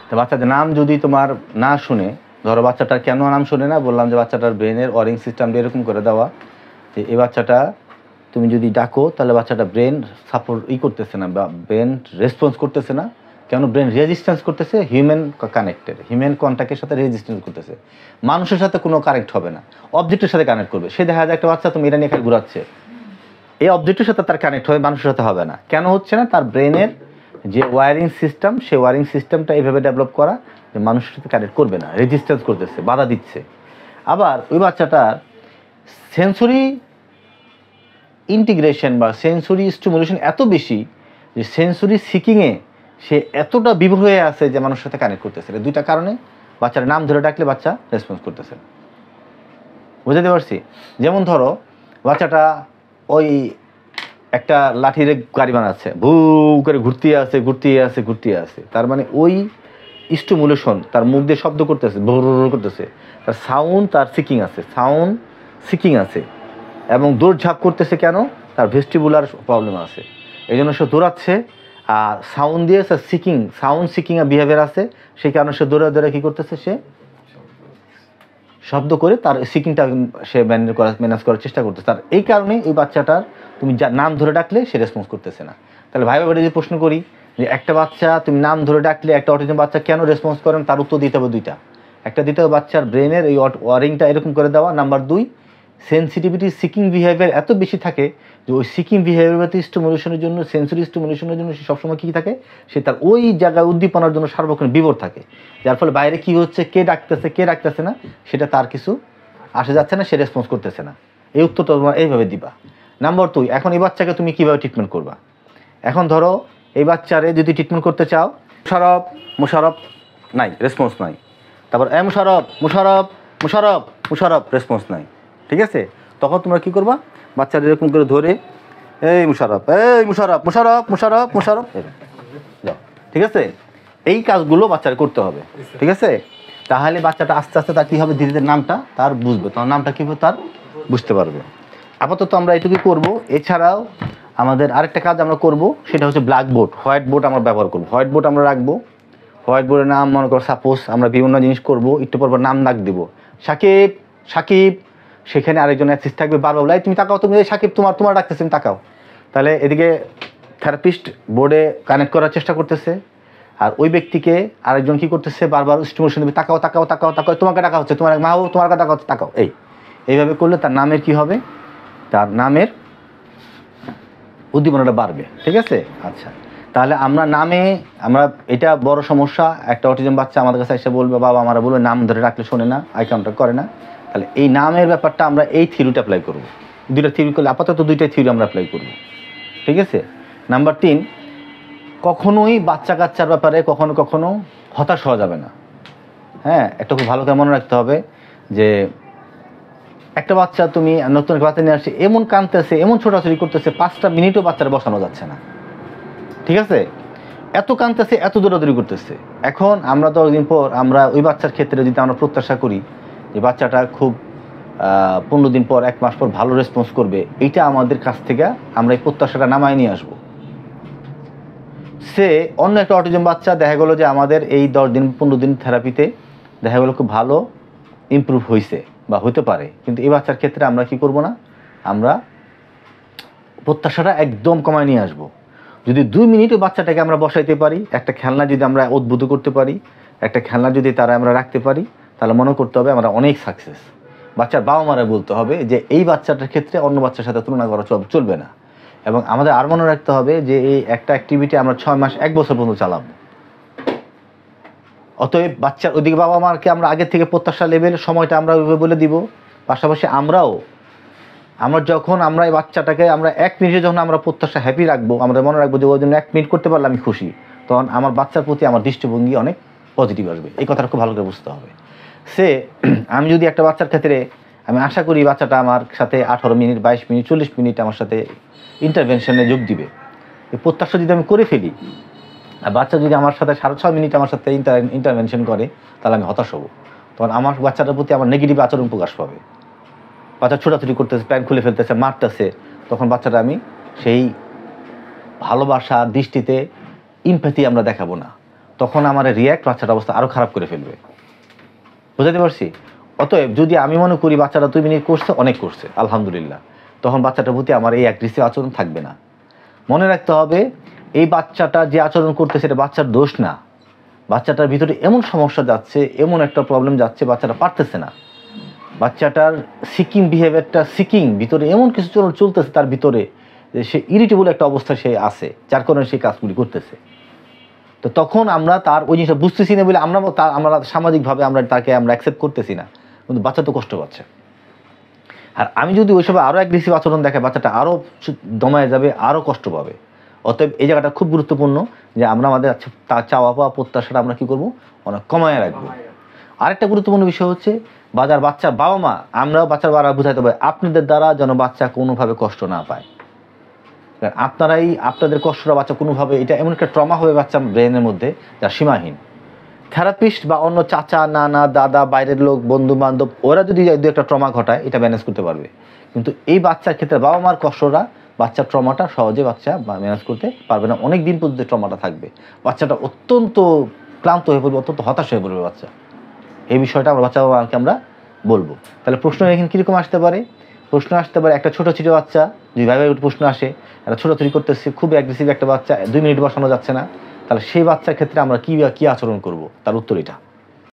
তো বাচ্চাদের নাম যদি তোমার না শুনে, ধরো বাচ্চাটার কেন নাম শুনে না, বললাম যে বাচ্চাটার ব্রেনের ওয়ারিং সিস্টেমটা এরকম করে দেওয়া যে এই বাচ্চাটা তুমি যদি ডাকো তাহলে বাচ্চাটা ব্রেন সাপোর্ট করতেছে না বা ব্রেন রেসপন্স করতেছে না। কেন? ব্রেন রেজিস্ট্যান্স করতেছে হিউম্যান কানেক্টেড, হিউম্যান কন্ট্যাক্টের সাথে রেজিস্ট্যান্স করতেছে। মানুষের সাথে কোনো কানেক্ট হবে না, অবজেক্টের সাথে কানেক্ট করবে। সে দেখা যায় একটা বাচ্চা তুমি এটা নিয়ে এখানে ঘুরাচ্ছে, এই অবজেক্টের সাথে তার কানেক্ট হবে, মানুষের সাথে হবে না। কেন হচ্ছে না? তার ব্রেনের যে ওয়ারিং সিস্টেম, সেই ওয়ারিং সিস্টেমটা এইভাবে ডেভেলপ করা যে মানুষের সাথে কানেক্ট করবে না, রেজিস্ট্যান্স করতেছে, বাধা দিচ্ছে। আবার ওই বাচ্চাটার সেন্সরি ইন্টিগ্রেশন বা সেন্সরি স্টিমুলেশন এত বেশি যে সেন্সরি সিকিংয়ে সে এতটা বিভোর হয়ে আছে যে মানুষের সাথে কানেক্ট করতেছে। দুইটা কারণে বাচ্চার নাম ধরে ডাকলে বাচ্চা রেসপন্স করতেছে। বুঝতে পারছি? যেমন ধরো বাচ্চাটা ওই একটা লাঠির গাড়ি বানাচ্ছে, ভু করে ঘুরতে আছে, তার মানে ওই স্টিমুলেশন তার মুখ দিয়ে শব্দ করতেছে, করতেছে, তার সাউন্ড তার সিকিং আছে এবং দৌড়ঝাঁপ করতেছে। কেন? তার ভেস্টিবুলার প্রবলেম আছে, এই জন্য সে দৌড়াচ্ছে। আর সাউন্ড দিয়ে সাউন্ড সিকিং বিহেভিয়ার আছে, সেই কারণে সে দৌড়ে কী করতেছে, সে শব্দ করে তার সিকিংটা সে ম্যানেজ করার চেষ্টা করতেছে। তার এই কারণে ওই বাচ্চাটার তুমি যা নাম ধরে ডাকলে সে রেসপন্স করতেছে না। তাহলে ভাই যদি প্রশ্ন করি যে একটা বাচ্চা তুমি নাম ধরে ডাকলে একটা অটিজম বাচ্চা কেন রেসপন্স করেন, তার উত্তর দিতে হবে দুইটা। একটা দিতে হবে বাচ্চার ব্রেনের এই ওয়ারিংটা এরকম করে দেওয়া। নাম্বার 2, সেন্সিটিভিটি সিকিং বিহেভিয়ার এত বেশি থাকে যে ওই সিকিং বিহেভিয়ার স্টিমুলেশনের জন্য, সেন্সরি স্টিমুলেশনের জন্য সে সবসময় কী থাকে, সে তার ওই জায়গায় উদ্দীপনার জন্য সার্বক্ষণ বিভোর থাকে। যার ফলে বাইরে কী হচ্ছে, কে ডাকতেছে না, সেটা তার কিছু আসে যাচ্ছে না, সে রেসপন্স করতেছে না। এই উত্তরটা তোমার এইভাবে দিবা। নাম্বার 2, এখন এই বাচ্চাকে তুমি কীভাবে ট্রিটমেন্ট করবা? এখন ধরো এই বাচ্চারে যদি ট্রিটমেন্ট করতে চাও, মুশারফ নাই, রেসপন্স নাই। তারপর মুশারফ রেসপন্স নাই, ঠিক আছে? তখন তোমরা কী করবা? বাচ্চারা এরকম করে ধরে এই মুশারফ, ঠিক আছে? এই কাজগুলো বাচ্চারা করতে হবে, ঠিক আছে? তাহলে বাচ্চাটা আস্তে আস্তে তার কী হবে, ধীরে ধীরে নামটা তার বুঝবে, তার নামটা কী হবে তার বুঝতে পারবে। আপাতত আমরা এটুকুই করব। এছাড়াও আমাদের আরেকটা কাজ আমরা করব, সেটা হচ্ছে ব্ল্যাকবোর্ড, হোয়াইট বোর্ড আমরা ব্যবহার করব। হোয়াইট বোর্ড আমরা রাখবো, হোয়াইট বোর্ডের নাম মনে করো সাপোজ আমরা বিভিন্ন জিনিস করব, একটু পর নাম ডাক দেবো, সাকিব। সেখানে আরেকজন অ্যাসিস্ট থাকবে, বারবার বলে তুমি তাকাও, তুমি সাকিব তোমার ডাকতেছে, তুমি তাকাও। তাহলে এদিকে থেরাপিস্ট বোর্ডে কানেক্ট করার চেষ্টা করতেছে, আর ওই ব্যক্তিকে আরেকজন কী করতেছে, বারবার স্টিমুলেশন দেবে, তাকাও, তোমাকে ডাকা হচ্ছে, তোমার মা তোমার ডাকা হচ্ছে, তাকাও। এইভাবে করলে তার নামের কি হবে, তার নামের উদ্দীপনাটা বাড়বে, ঠিক আছে? আচ্ছা, তাহলে আমরা এটা বড় সমস্যা। একটা অটিজম বাচ্চা আমাদের কাছে এসে বলবে, বাবা আমরা বলবে নাম ধরে রাখলে শোনে না, আই কাউন্টার করে না। তাহলে এই নামের ব্যাপারটা আমরা এই থিওরিটা অ্যাপ্লাই করব। দুইটা থিওরি করলে আপাতত দুইটাই থিওরি আমরা অ্যাপ্লাই করব, ঠিক আছে? নাম্বার 3, কখনোই বাচ্চা কাচ্চার ব্যাপারে কখনো হতাশ হওয়া যাবে না। হ্যাঁ, একটা খুব ভালো করে মনে রাখতে হবে যে একটা বাচ্চা তুমি নতুন একটা বাচ্চা নিয়ে আসছে, এমন কাঁদতেছে, এমন ছোটাছুটি করতেছে, 5টা মিনিটও বাচ্চারা বসানো যাচ্ছে না, ঠিক আছে? এত কাঁদতেছে, এত দৌড়াদৌড়ি করতেছে। এখন আমরা 10 দিন পর আমরা ওই বাচ্চার ক্ষেত্রে যদি আমরা প্রত্যাশা করি যে বাচ্চাটা খুব 15 দিন পর, 1 মাস পর ভালো রেসপন্স করবে, এইটা আমাদের কাছ থেকে আমরা এই প্রত্যাশাটা নামায় নিয়ে আসবো। সে অন্য একটা অটিজম বাচ্চা দেখা গেলো যে আমাদের এই 10 দিন 15 দিন থেরাপিতে দেখা গেলো খুব ভালো ইমপ্রুভ হয়েছে বা হতে পারে, কিন্তু এই বাচ্চার ক্ষেত্রে আমরা কি করব না, আমরা প্রত্যাশাটা একদম কমায় নিয়ে আসবো। যদি 2 মিনিটও বাচ্চাটাকে আমরা বসাইতে পারি, একটা খেলনা যদি আমরা উদ্বুদ্ধ করতে পারি, একটা খেলনা যদি তারা আমরা রাখতে পারি, তাহলে মনে করতে হবে আমরা অনেক সাকসেস। বাচ্চার বাবা মারা বলতে হবে যে এই বাচ্চাটার ক্ষেত্রে অন্য বাচ্চার সাথে তুলনা করা চলবে না। এবং আমাদের আর মনে রাখতে হবে যে এই একটা অ্যাক্টিভিটি আমরা 6 মাস 1 বছর পর্যন্ত চালাবো। অতএব বাচ্চার ওইদিকে বাবা মাকে আমরা আগের থেকে প্রত্যাশা লেভেল সময়টা আমরা ওইভাবে বলে দিব। পাশাপাশি আমরা যখন আমরা এই বাচ্চাটাকে আমরা 1 মিনিটে যখন আমরা প্রত্যাশা হ্যাপি রাখবো, আমরা মনে রাখবো যে ওই জন্য 1 মিনিট করতে পারলে আমি খুশি, তখন আমার বাচ্চার প্রতি আমার দৃষ্টিভঙ্গি অনেক পজিটিভ আসবে। এই কথাটা খুব ভালো করে বুঝতে হবে। আমি যদি একটা বাচ্চার ক্ষেত্রে আমি আশা করি বাচ্চাটা আমার সাথে 18 মিনিট, 22 মিনিট, 40 মিনিট আমার সাথে ইন্টারভেনশনে যোগ দিবে, এই প্রত্যাশা যদি আমি করে ফেলি, আর বাচ্চা যদি আমার সাথে 6.5 মিনিট আমার সাথে ইন্টারভেনশন করে, তাহলে আমি হতাশ হব। তখন আমার বাচ্চাটার প্রতি আমার নেগেটিভ আচরণ প্রকাশ পাবে। বাচ্চা ছোটাছুটি করতেছে, প্যান্ট খুলে ফেলতেছে, মারতেছে, তখন বাচ্চাটা আমি সেই ভালোবাসা দৃষ্টিতে ইমপ্যাথি আমরা দেখাবো না, তখন আমার রিয়্যাক্ট বাচ্চাটার অবস্থা আরও খারাপ করে ফেলবে। বুঝাতে পারছি? অতএব যদি আমি মনে করি বাচ্চাটা 2 মিনিট করছে, অনেক করছে, আলহামদুলিল্লাহ, তখন বাচ্চাটার প্রতি আমার এই অ্যাগ্রেসিভ আচরণ থাকবে না। মনে রাখতে হবে এই বাচ্চাটা যে আচরণ করতেছে এটা বাচ্চার দোষ না, বাচ্চাটার ভিতরে এমন সমস্যা যাচ্ছে, এমন একটা প্রবলেম যাচ্ছে, বাচ্চাটা পারতেছে না, বাচ্চাটার সিকিং বিহেভিয়ারটা, সিকিং ভিতরে এমন কিছু চলতেছে তার ভিতরে যে সে ইরিটেবল একটা অবস্থা সে আছে, যার কারণে সেই কাজগুলি করতেছে। তো তখন আমরা তার ওই জিনিসটা বুঝতেছি না বলে আমরা সামাজিকভাবে তাকে আমরা অ্যাকসেপ্ট করতেছি না, কিন্তু বাচ্চা তো কষ্ট পাচ্ছে। আর আমি যদি ওই সময় আরও অ্যাগ্রেসিভ আচরণ দেখাই, বাচ্চাটা আরও দমায় যাবে, আরও কষ্ট পাবে। অতএব এই জায়গাটা খুব গুরুত্বপূর্ণ যে আমরা আমাদের তার চাওয়া পাওয়া প্রত্যাশাটা আমরা কী করবো, অনেক কমায় রাখবো। আরেকটা গুরুত্বপূর্ণ বিষয় হচ্ছে বাচ্চার বাবা মা, আমরাও বাচ্চার বাবা বুঝাইতে হবে আপনাদের দ্বারা যেন বাচ্চা কোনোভাবে কষ্ট না পায়। আপনারাই আপনাদের কষ্টটা বাচ্চা কোনোভাবে, এটা এমন একটা ট্রমা হবে বাচ্চা ব্রেনের মধ্যে যা সীমাহীন। থেরাপিস্ট বা অন্য চাচা, নানা, দাদা, বাইরের লোক, বন্ধু বান্ধব, ওরা যদি দু একটা ট্রমা ঘটায় এটা ম্যানেজ করতে পারবে, কিন্তু এই বাচ্চার ক্ষেত্রে বাবা মার কষ্টটা, বাচ্চার ট্রমাটা সহজে বাচ্চা ম্যানেজ করতে পারবে না। অনেক দিন পর্যন্ত ট্রমাটা থাকবে, বাচ্চাটা অত্যন্ত ক্লান্ত হয়ে পড়বে, অত্যন্ত হতাশ হয়ে পড়বে বাচ্চা। এই বিষয়টা আমরা বাচ্চা বাবাকে আমরা বলবো। তাহলে প্রশ্ন এখানে কীরকম আসতে পারে? প্রশ্ন আসতে পারে একটা ছোটো ছোটো বাচ্চা, যদি ভাই প্রশ্ন আসে একটা ছোটাছুটি করতেছে, খুব অ্যাগ্রেসিভ একটা বাচ্চা, 2 মিনিট বসানো যাচ্ছে না, তাহলে সেই বাচ্চার ক্ষেত্রে আমরা কী আচরণ করব, তার উত্তর এটা।